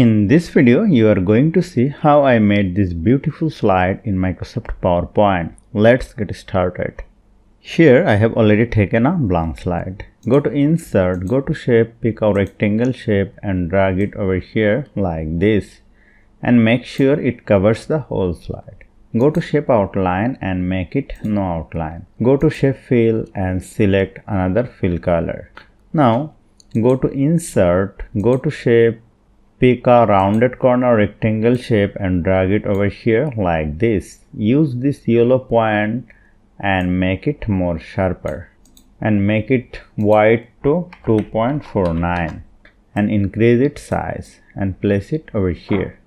In this video, you are going to see how I made this beautiful slide in Microsoft PowerPoint. Let's get started. Here I have already taken a blank slide. Go to Insert, go to Shape, pick a rectangle shape and drag it over here like this. And make sure it covers the whole slide. Go to Shape Outline and make it no outline. Go to Shape Fill and select another fill color. Now go to Insert, go to Shape, pick a rounded corner rectangle shape and drag it over here like this. Use this yellow point and make it more sharper and make it white to 2.49 and increase its size and place it over here.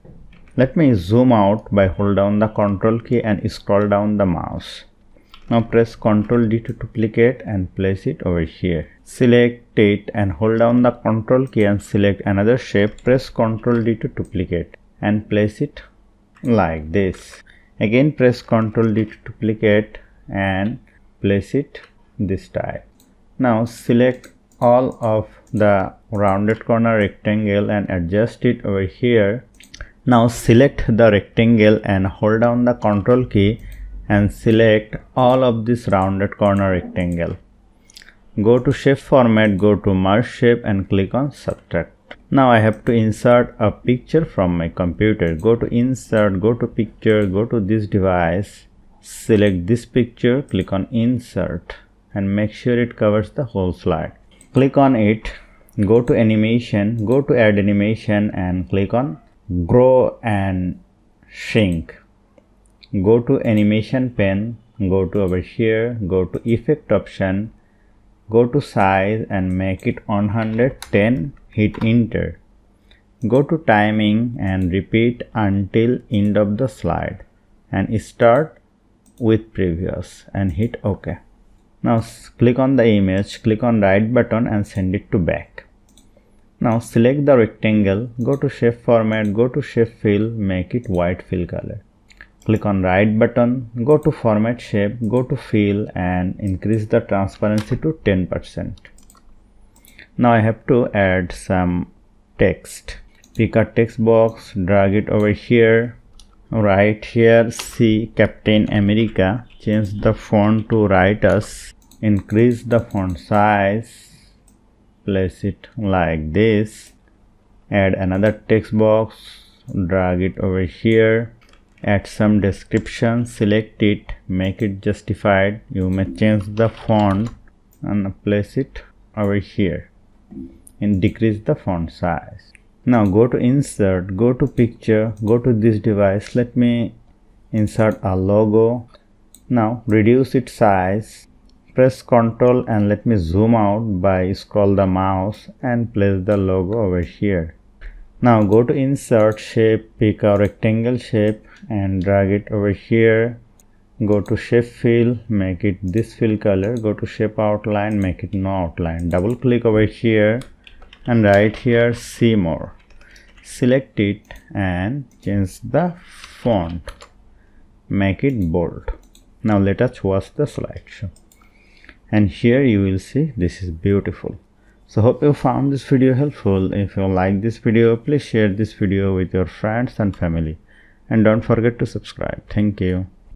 Let me zoom out by hold down the Ctrl key and scroll down the mouse. Now press Ctrl D to duplicate and place it over here. Select it and hold down the Ctrl key and select another shape. Press Ctrl D to duplicate and place it like this. Again press Ctrl D to duplicate and place it this type. Now select all of the rounded corner rectangle and adjust it over here. Now select the rectangle and hold down the Ctrl key and select all of this rounded corner rectangle. Go to Shape Format, go to Merge Shape and click on Subtract. Now I have to insert a picture from my computer. Go to Insert, go to Picture, go to this device, select this picture, click on Insert and make sure it covers the whole slide. Click on it, go to Animation, go to Add Animation and click on Grow and Shrink. Go to Animation Pane, go to over here, go to Effect option, go to Size and make it 110, hit Enter. Go to Timing and repeat until end of the slide and start with previous and hit OK. Now click on the image, click on right button and send it to back. Now select the rectangle, go to Shape Format, go to Shape Fill, make it white fill color. Click on right button, go to Format Shape, go to Fill and increase the transparency to 10%. Now I have to add some text. Pick a text box, drag it over here, right here see Captain America, change the font to Write Us, increase the font size, place it like this, add another text box, drag it over here, add some description, select it, make it justified. You may change the font and place it over here and decrease the font size. Now go to Insert, go to Picture, go to this device. Let me insert a logo. Now reduce its size, press Ctrl and let me zoom out by scroll the mouse and place the logo over here. Now go to Insert, Shape, pick a rectangle shape and drag it over here. Go to Shape Fill, make it this fill color. Go to Shape Outline, make it no outline. Double click over here and right here see more. Select it and change the font. Make it bold. Now let us watch the slideshow. And here you will see this is beautiful. So hope you found this video helpful. If you like this video, please share this video with your friends and family. And don't forget to subscribe. Thank you.